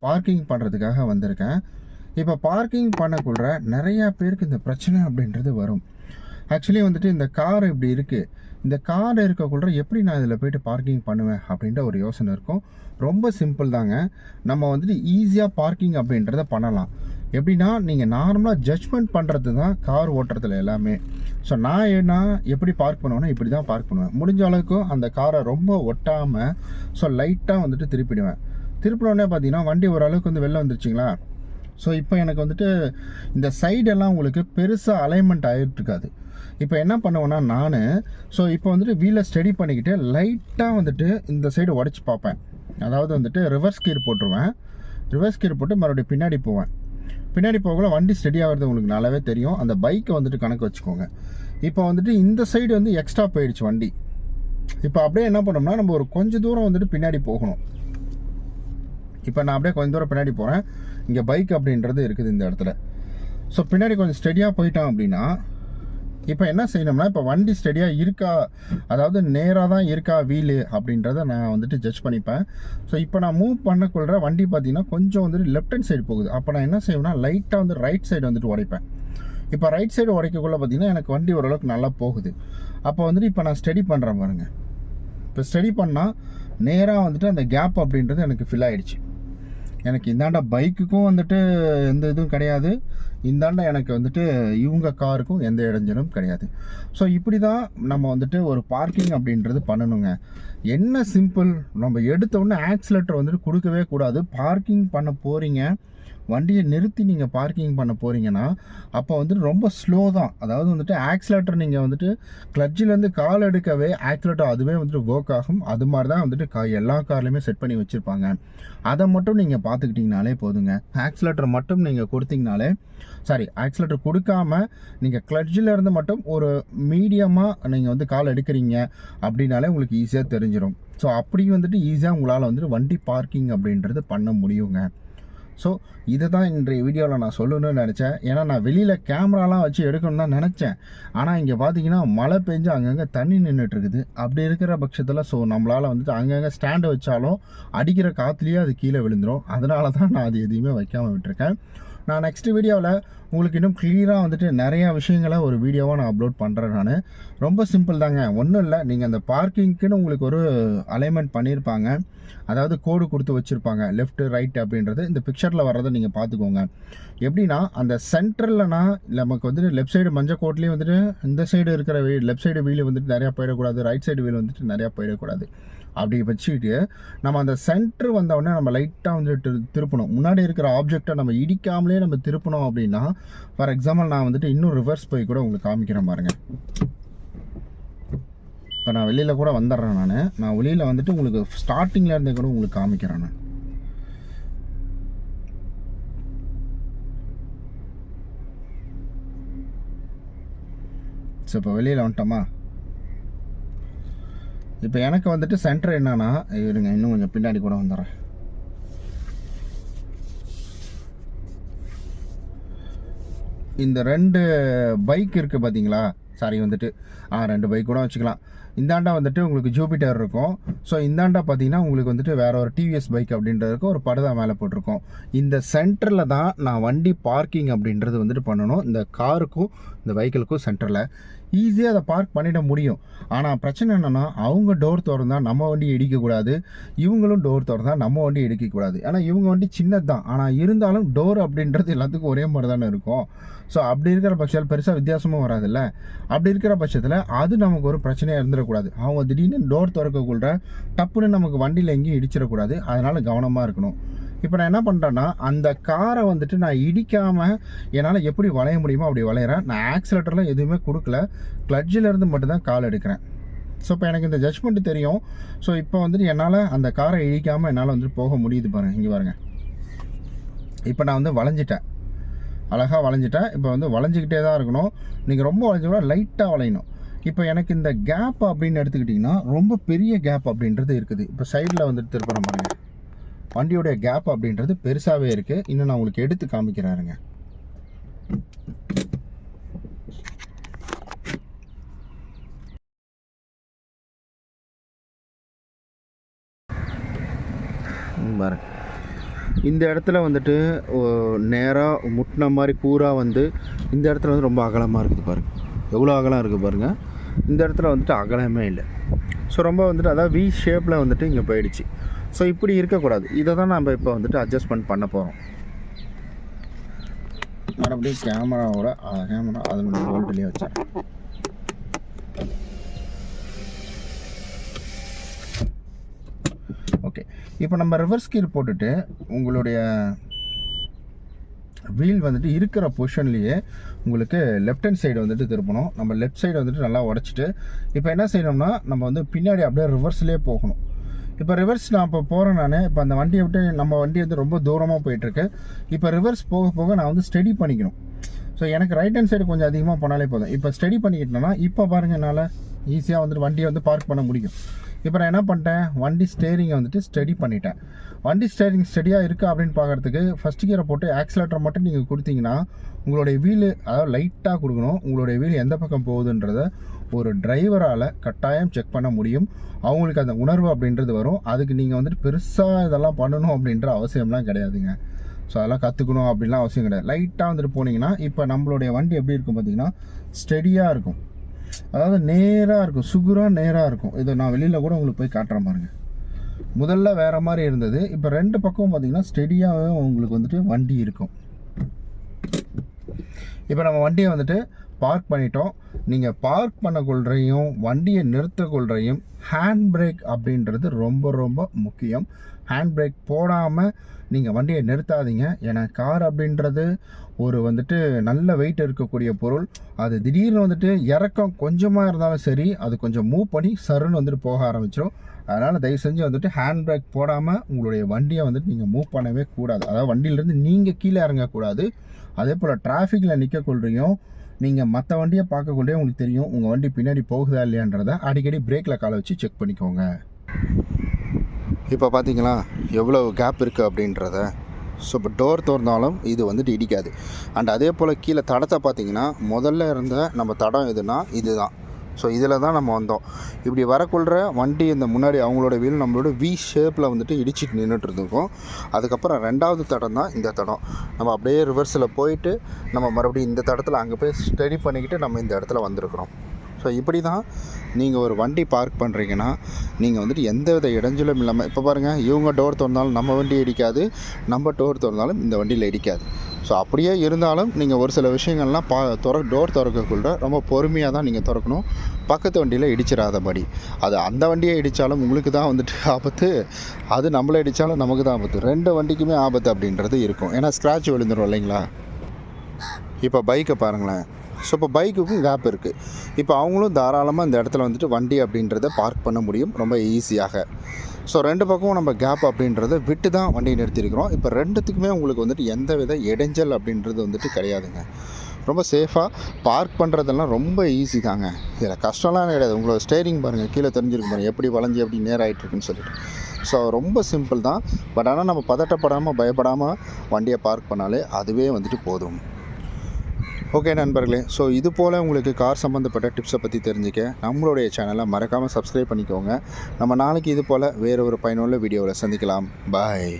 Parking பண்ணுறதுக்காக வந்திருக்கேன். இப்போ பார்க்கிங் பண்ணக்குள்ள நிறையா பேருக்கு இந்த பிரச்சனை அப்படின்றது வரும். ஆக்சுவலி வந்துட்டு இந்த கார் இப்படி இருக்குது, இந்த கார் இருக்கக்குள்ள எப்படி நான் இதில் போய்ட்டு பார்க்கிங் பண்ணுவேன் அப்படின்ற ஒரு யோசனை இருக்கும். ரொம்ப சிம்பிள் தாங்க. நம்ம வந்துட்டு ஈஸியாக பார்க்கிங் அப்படின்றத பண்ணலாம். எப்படின்னா, நீங்கள் நார்மலாக ஜட்ஜ்மெண்ட் பண்ணுறது தான் கார் ஓட்டுறதுல எல்லாமே. ஸோ நான் எப்படி பார்க் பண்ணுவேன்னா இப்படி தான் பார்க் பண்ணுவேன். முடிஞ்ச அளவுக்கு அந்த காரை ரொம்ப ஒட்டாமல் ஸோ லைட்டாக வந்துட்டு திருப்பிடுவேன். திருப்பினோடனே பார்த்தீங்கன்னா வண்டி ஓரளவுக்கு வந்து வெளில வந்துருச்சிங்களா. ஸோ இப்போ எனக்கு வந்துட்டு இந்த சைடெல்லாம் உங்களுக்கு பெருசாக அலைன்மெண்ட் ஆகிட்டுருக்காது. இப்போ என்ன பண்ணுவேன்னா நான் இப்போ வந்துட்டு வீலை ஸ்டடி பண்ணிக்கிட்டு லைட்டாக வந்துட்டு இந்த சைடு உடச்சி பார்ப்பேன். அதாவது வந்துட்டு ரிவர்ஸ் கீர் போட்டுருவேன். ரிவர்ஸ் கீர் போட்டு மறுபடியும் பின்னாடி போவேன். பின்னாடி போகல வண்டி ஸ்டடி ஆகிறது உங்களுக்கு நல்லாவே தெரியும். அந்த பைக்கை வந்துட்டு கணக்கு வச்சுக்கோங்க. இப்போ வந்துட்டு இந்த சைடு வந்து எக்ஸ்ட்ரா போயிடுச்சு வண்டி. இப்போ அப்படியே என்ன பண்ணோம்னா நம்ம ஒரு கொஞ்சம் தூரம் வந்துட்டு பின்னாடி போகணும். இப்போ நான் அப்படியே கொஞ்சம் தூரம் பின்னாடி போகிறேன். இங்கே பைக் அப்படின்றது இருக்குது இந்த இடத்துல. ஸோ பின்னாடி கொஞ்சம் ஸ்டெடியாக போயிட்டான் அப்படின்னா இப்போ என்ன செய்யணும்னா, இப்போ வண்டி ஸ்டெடியாக இருக்கா, அதாவது நேராக தான் இருக்கா வீலு அப்படின்றத நான் வந்துட்டு ஜட்ஜ் பண்ணிப்பேன். ஸோ இப்போ நான் மூவ் பண்ணக்குள்ள வண்டி பார்த்தீங்கன்னா கொஞ்சம் வந்துட்டு லெஃப்ட் ஹேண்ட் சைடு போகுது. அப்போ நான் என்ன செய்வேன்னா லைட்டாக வந்து ரைட் சைடு வந்துட்டு உடைப்பேன். இப்போ ரைட் சைடு உடைக்கக்குள்ள பார்த்தீங்கன்னா எனக்கு வண்டி ஓரளவுக்கு நல்லா போகுது. அப்போ வந்துட்டு இப்போ நான் ஸ்டடி பண்ணுறேன் பாருங்கள். இப்போ ஸ்டடி பண்ணால் நேராக வந்துட்டு அந்த கேப் அப்படின்றது எனக்கு ஃபில் ஆகிடுச்சு. எனக்கு இந்தாண்ட பைக்குக்கும் வந்துட்டு எந்த இதுவும் கிடையாது, இந்தாண்ட எனக்கு வந்துட்டு இவங்க காருக்கும் எந்த இடைஞ்சலும் கிடையாது. ஸோ இப்படி தான் நம்ம வந்துட்டு ஒரு பார்க்கிங் அப்படின்றது பண்ணணுங்க. என்ன சிம்பிள், நம்ம எடுத்தோடனே ஆக்சிலேட்டர் வந்துட்டு கொடுக்கவே கூடாது. பார்க்கிங் பண்ண போகிறீங்க, வண்டியை நிறுத்தி நீங்கள் பார்க்கிங் பண்ண போகிறீங்கன்னா அப்போ வந்துட்டு ரொம்ப ஸ்லோ தான். அதாவது வந்துட்டு ஆக்சிலேட்டர் நீங்கள் வந்துட்டு கிளட்சிலேருந்து கால் எடுக்கவே ஆக்சிலேட்டர் அதுவே வந்துட்டு ஒர்க் ஆகும். அது மாதிரி தான் வந்துட்டு எல்லா கார்லையுமே செட் பண்ணி வச்சுருப்பாங்க. அதை மட்டும் நீங்கள் பார்த்துக்கிட்டிங்கனாலே போதுங்க. ஆக்சிலேட்டர் மட்டும் நீங்கள் கொடுத்தீங்கனாலே, ஆக்சிலேட்டர் கொடுக்காம நீங்கள் கிளட்சிலேருந்து மட்டும் ஒரு மீடியமாக நீங்கள் வந்து கால் எடுக்கிறீங்க அப்படின்னாலே உங்களுக்கு ஈஸியாக தெரிஞ்சிடும். ஸோ அப்படி வந்துட்டு ஈஸியாக உங்களால் வந்துட்டு வண்டி பார்க்கிங் அப்படின்றது பண்ண முடியுங்க. ஸோ இதை தான் இன்றைய வீடியோவில் நான் சொல்லணும்னு நினச்சேன். ஏன்னா நான் வெளியில் கேமராலாம் வச்சு எடுக்கணும்னு தான் நினச்சேன். ஆனால் இங்கே பார்த்தீங்கன்னா மழை பெஞ்சு அங்கங்கே தண்ணி நின்றுட்டுருக்குது. அப்படி இருக்கிற பட்சத்தில் நம்மளால் வந்துட்டு அங்கங்கே ஸ்டாண்டு வச்சாலும் அடிக்கிற காற்றுலேயே அது கீழே விழுந்துடும். அதனால தான் நான் அது எதையுமே வைக்காமல் விட்டுருக்கேன். நான் நெக்ஸ்ட் வீடியோவில் உங்களுக்கு இன்னும் கிளியராக வந்துட்டு நிறையா விஷயங்களை ஒரு வீடியோவாக நான் அப்லோட் பண்ணுறேன். நான் ரொம்ப சிம்பிள் தாங்க, ஒன்றும் இல்லை. நீங்கள் அந்த பார்க்கிங்க்குன்னு உங்களுக்கு ஒரு அலைன்மெண்ட் பண்ணியிருப்பாங்க, அதாவது கோடு கொடுத்து வச்சுருப்பாங்க லெஃப்ட்டு ரைட் அப்படின்றது. இந்த பிக்சரில் வர்றதை நீங்கள் பார்த்துக்கோங்க. எப்படின்னா அந்த சென்ட்ரல்னா நமக்கு வந்துட்டு லெஃப்ட் சைடு மஞ்சள் கோட்லேயும் வந்துட்டு இந்த சைடு இருக்கிற லெஃப்ட் சைடு வீல் வந்துட்டு நிறையா போயிடக்கூடாது, ரைட் சைடு வீல் வந்துட்டு நிறையா போயிடக்கூடாது. அப்படி வச்சுக்கிட்டு நம்ம அந்த சென்ட்ரு வந்தவுடனே நம்ம லைட்டாக வந்துட்டு திருப்பணும். முன்னாடி இருக்கிற ஆப்ஜெக்டை நம்ம இடிக்காமலே நம்ம திருப்பணும் அப்படின்னா, ஃபார் எக்ஸாம்பிள் நான் வந்துட்டு இன்னும் ரிவர்ஸ் போய் கூட உங்களுக்கு காமிக்கிறேன் பாருங்கள். இப்போ நான் வெளியில் கூட வந்துடுறேன். நான் வெளியில் வந்துட்டு உங்களுக்கு ஸ்டார்டிங்கில் இருந்தே கூட உங்களுக்கு காமிக்கிறேன். நான் ஸோ இப்போ வெளியில் வந்துட்டோமா. இப்போ எனக்கு வந்துட்டு சென்டர் என்னன்னா, இருங்க இன்னும் கொஞ்சம் பின்னாடி கூட வந்துடுறேன். இந்த 2 பைக் இருக்குது பார்த்தீங்களா, வந்துட்டு 2 பைக் கூட வச்சுக்கலாம். இந்தாண்டா வந்துட்டு உங்களுக்கு ஜூபிட்டர் இருக்கும். ஸோ இந்தாண்டா பார்த்தீங்கன்னா உங்களுக்கு வந்துட்டு வேற ஒரு டிவிஎஸ் பைக் அப்படின்றதுக்கு ஒரு படுதா மேலே போட்டிருக்கோம். இந்த சென்டரில் தான் நான் வண்டி பார்க்கிங் அப்படின்றது வந்துட்டு பண்ணணும். இந்த காருக்கும் இந்த வெஹிக்கிளுக்கும் சென்டரில் ஈஸியாக அதை பார்க் பண்ணிட முடியும். ஆனால் பிரச்சனை என்னென்னா, அவங்க டோர் திறந்தால் நம்ம வண்டி இடிக்கக்கூடாது, இவங்களும் டோர் திறந்தால் நம்ம வண்டி இடிக்கக்கூடாது. ஏன்னா இவங்க வண்டி சின்னது தான், ஆனால் இருந்தாலும் டோர் அப்படின்றது எல்லாத்துக்கும் ஒரே மாதிரி தானே இருக்கும். ஸோ அப்படி இருக்கிற பட்சத்தில் பெருசாக வித்தியாசமும் வராதில்ல. அப்படி இருக்கிற பட்சத்தில் அது நமக்கு ஒரு பிரச்சனையாக இருந்துடக்கூடாது. அவங்க திடீர்னு டோர் திறக்கக்குள்ள டப்புன்னு நமக்கு வண்டியில் எங்கேயும் இடிச்சிடக்கூடாது. அதனால் கவனமாக இருக்கணும். இப்போ நான் என்ன பண்ணுறேன்னா, அந்த காரை வந்துட்டு நான் இடிக்காமல் என்னால் எப்படி வளைய முடியுமோ அப்படி வளையிறேன். நான் ஆக்சிலேட்டரில் எதுவுமே கொடுக்கல, கிளட்ஜிலேருந்து மட்டும்தான் கால் எடுக்கிறேன். ஸோ இப்போ எனக்கு இந்த ஜட்ஜ்மெண்ட்டு தெரியும். ஸோ இப்போ வந்துட்டு என்னால் அந்த காரை இடிக்காமல் என்னால் வந்துட்டு போக முடியுது பாருங்கள். இங்கே பாருங்கள், இப்போ நான் வந்து வளைஞ்சிட்டேன், அழகாக வளைஞ்சிட்டேன். இப்போ வந்து வளைஞ்சிக்கிட்டே தான் இருக்கணும். நீங்கள் ரொம்ப வளைஞ்சோட லைட்டாக வளையணும். இப்போ எனக்கு இந்த கேப் அப்படின்னு எடுத்துக்கிட்டிங்கன்னா ரொம்ப பெரிய கேப் அப்படின்றது இருக்குது. இப்போ சைடில் வந்துட்டு திருப்புறம் பாருங்கள், வண்டியோடைய கேப் அப்படின்றது பெருசாகவே இருக்குது. இன்னும் நான் உங்களுக்கு எடுத்து காமிக்கிறாருங்க. பாருங்க, இந்த இடத்துல வந்துட்டு நேராக முட்டின மாதிரி கூராக வந்து இந்த இடத்துல வந்து ரொம்ப அகலமாக இருக்குது பாருங்கள், எவ்வளோ அகலம் இருக்குது பாருங்கள். இந்த இடத்துல வந்துட்டு அகலமே இல்லை. ஸோ ரொம்ப வந்துட்டு அதாவது வி ஷேப்பில் வந்துட்டு இங்கே போயிடுச்சு. ஸோ இப்படி இருக்கக்கூடாது. இதை தான் நம்ம இப்போ வந்துட்டு அட்ஜஸ்ட்மெண்ட் பண்ண போகிறோம். மறுபடியும் கேமரா அதனுடைய போல்ட்லேயே வச்சேன். ஓகே, இப்போ நம்ம ரிவர்ஸ் கீர் போட்டுட்டு உங்களுடைய வீல் வந்துட்டு இருக்கிற பொசிஷன்லேயே உங்களுக்கு லெஃப்ட் ஹேண்ட் சைடு வந்துட்டு திருப்பணும். நம்ம லெஃப்ட் சைடு வந்துட்டு நல்லா உடச்சிட்டு இப்போ என்ன செய்யணும்னா நம்ம வந்து பின்னாடி அப்படியே ரிவர்ஸ்லேயே போகணும். இப்போ ரிவர்ஸ் நான் இப்போ போகிறேன். நான் இப்போ அந்த வண்டியை விட்டு நம்ம வண்டி வந்து ரொம்ப தூரமாக போயிட்டுருக்கு. இப்போ ரிவர்ஸ் போக போக நான் வந்து ஸ்டடி பண்ணிக்கணும். ஸோ எனக்கு ரைட் ஹேண்ட் சைடு கொஞ்சம் அதிகமாக போனாலே போதும். இப்போ ஸ்டடி பண்ணிக்கிட்டேன்னா இப்போ பாருங்கள், என்னால் ஈஸியாக வந்துட்டு வண்டியை வந்து பார்க் பண்ண முடியும். இப்போ நான் என்ன பண்ணிட்டேன், வண்டி ஸ்டேரிங்கை வந்துட்டு ஸ்டடி பண்ணிட்டேன். வண்டி ஸ்டேரிங் ஸ்டடியாக இருக்கா அப்படின்னு பார்க்குறதுக்கு ஃபஸ்ட்டு கியரை போட்டு ஆக்சிலேட்டர் மட்டும் நீங்கள் கொடுத்தீங்கன்னா உங்களுடைய வீலு, அதாவது லைட்டாக கொடுக்கணும், உங்களுடைய வீல் எந்த பக்கம் போகுதுன்றத ஒரு டிரைவரால் கட்டாயம் செக் பண்ண முடியும். அவங்களுக்கு அந்த உணர்வு அப்படின்றது வரும். அதுக்கு நீங்கள் வந்துட்டு பெருசாக இதெல்லாம் பண்ணணும் அப்படின்ற அவசியம்லாம் கிடையாதுங்க. ஸோ அதெல்லாம் கற்றுக்கணும் அப்படின்லாம் அவசியம் கிடையாது. லைட்டாக வந்துட்டு போனீங்கன்னா இப்போ நம்மளுடைய வண்டி எப்படி இருக்கும் பார்த்திங்கன்னா, ஸ்டெடியாக இருக்கும், அதாவது நேராக இருக்கும், சுகுராக நேராக இருக்கும். இதை நான் வெளியில் கூட உங்களுக்கு போய் காட்டுறேன் பாருங்கள். முதல்ல வேறு மாதிரி இருந்தது, இப்போ ரெண்டு பக்கமும் பார்த்திங்கன்னா ஸ்டெடியாகவே உங்களுக்கு வந்துட்டு வண்டி இருக்கும். இப்போ நம்ம வண்டியை வந்துட்டு பார்க் பண்ணிட்டோம். நீங்கள் பார்க் பண்ணக்கொள்றையும் வண்டியை நிறுத்தக்கொள்றையும் ஹேண்ட் பிரேக் அப்படின்றது ரொம்ப ரொம்ப முக்கியம். ஹேண்ட் பிரேக் போடாமல் நீங்கள் வண்டியை நிறுத்தாதீங்க. ஏன்னா கார் அப்படின்றது ஒரு வந்துட்டு நல்ல வெயிட் இருக்கக்கூடிய பொருள். அது திடீர்னு வந்துட்டு இறக்கம் கொஞ்சமாக இருந்தாலும் சரி, அது கொஞ்சம் மூவ் பண்ணி சருன்னு வந்துட்டு போக ஆரம்பிச்சிடும். அதனால் தயவு செஞ்சு வந்துட்டு ஹேண்ட் பிரேக் போடாமல் உங்களுடைய வண்டியை வந்துட்டு நீங்கள் மூவ் பண்ணவே கூடாது. அதாவது வண்டியிலேருந்து நீங்கள் கீழே இறங்கக்கூடாது. அதே போல் டிராஃபிக்கில் நிற்கக்கொள்றையும் நீங்கள் மற்ற வண்டியை பார்க்கக்கூடிய உங்களுக்கு தெரியும் உங்கள் வண்டி பின்னாடி போகுதா இல்லையான்றதை அடிக்கடி பிரேக்கில் காலை வச்சு செக் பண்ணிக்கோங்க. இப்போ பார்த்தீங்களா எவ்வளோ கேப் இருக்குது அப்படின்றத. ஸோ இப்போ டோர் திறந்தாலும் இது வந்துட்டு இடிக்காது. அண்ட் அதே போல் கீழே தடத்தை பார்த்தீங்கன்னா முதல்ல இருந்த நம்ம தடம் எதுனா இதுதான். ஸோ இதில் தான் நம்ம வந்தோம். இப்படி வரக்குள்ள வண்டி இந்த முன்னாடி அவங்களோட வீல் நம்மளோட வி ஷேப்பில் வந்துட்டு இடிச்சிட்டு நின்றுட்டு இருந்துக்கும். அதுக்கப்புறம் ரெண்டாவது தடம் தான் இந்த தடம். நம்ம அப்படியே ரிவர்ஸில் போயிட்டு நம்ம மறுபடியும் இந்த தடத்தில் அங்கே போய் ஸ்டடி பண்ணிக்கிட்டு நம்ம இந்த இடத்துல வந்திருக்கிறோம். ஸோ இப்படி தான் நீங்கள் ஒரு வண்டி பார்க் பண்ணுறீங்கன்னா நீங்கள் வந்துட்டு எந்த வித இடைஞ்சலும் இல்லாமல், இப்போ பாருங்கள், இவங்க டோர் திறந்தாலும் நம்ம வண்டி இடிக்காது, நம்ம டோர் திறந்தாலும் இந்த வண்டியில் இடிக்காது. ஸோ அப்படியே இருந்தாலும் நீங்கள் ஒரு சில விஷயங்கள்லாம் டோர் திறக்கக்குள்ள ரொம்ப பொறுமையாக தான் நீங்கள் திறக்கணும். பக்கத்து வண்டியில் இடிச்சிடாதபடி. அது அந்த வண்டியை இடித்தாலும் உங்களுக்கு தான் வந்துட்டு ஆபத்து, அது நம்மளை இடித்தாலும் நமக்கு தான் ஆபத்து. ரெண்டு வண்டிக்குமே ஆபத்து அப்படின்றது இருக்கும். ஏன்னா ஸ்க்ராட்ச் விழுந்துடும் இல்லைங்களா. இப்போ பைக்கை பாருங்களேன். ஸோ இப்போ பைக்குக்கும் கேப் இருக்குது. இப்போ அவங்களும் தாராளமாக இந்த இடத்துல வந்துட்டு வண்டி அப்படின்றத பார்க் பண்ண முடியும் ரொம்ப ஈஸியாக. ஸோ ரெண்டு பக்கமும் நம்ம கேப் அப்படின்றத விட்டு தான் வண்டியை நிறுத்தியிருக்கிறோம். இப்போ ரெண்டுத்துக்குமே உங்களுக்கு வந்துட்டு எந்த வித இடைஞ்சல் அப்படின்றது வந்துட்டு கிடையாதுங்க. ரொம்ப சேஃபாக பார்க் பண்ணுறதெல்லாம் ரொம்ப ஈஸி தாங்க. இதில் கஷ்டம்லாம் கிடையாது. உங்களோட ஸ்டேரிங் பாருங்கள், கீழே தெரிஞ்சிருக்கும் பாருங்கள் எப்படி வளைஞ்சி எப்படி நேராகிட்ருக்குன்னு சொல்லிட்டு. ஸோ ரொம்ப சிம்பிள் தான். பட் ஆனால் நம்ம பதட்டப்படாமல் பயப்படாமல் வண்டியை பார்க் பண்ணாலே அதுவே வந்துட்டு போதும். ஓகே நண்பர்களே, ஸோ இது போல் உங்களுக்கு கார் சம்மந்தப்பட்ட டிப்ஸை பற்றி தெரிஞ்சுக்க நம்மளுடைய சேனலை மறக்காமல் சப்ஸ்கிரைப் பண்ணிக்கோங்க. நம்ம நாளைக்கு இது போல் வேறு ஒரு பயனுள்ள வீடியோவில் சந்திக்கலாம். பாய்.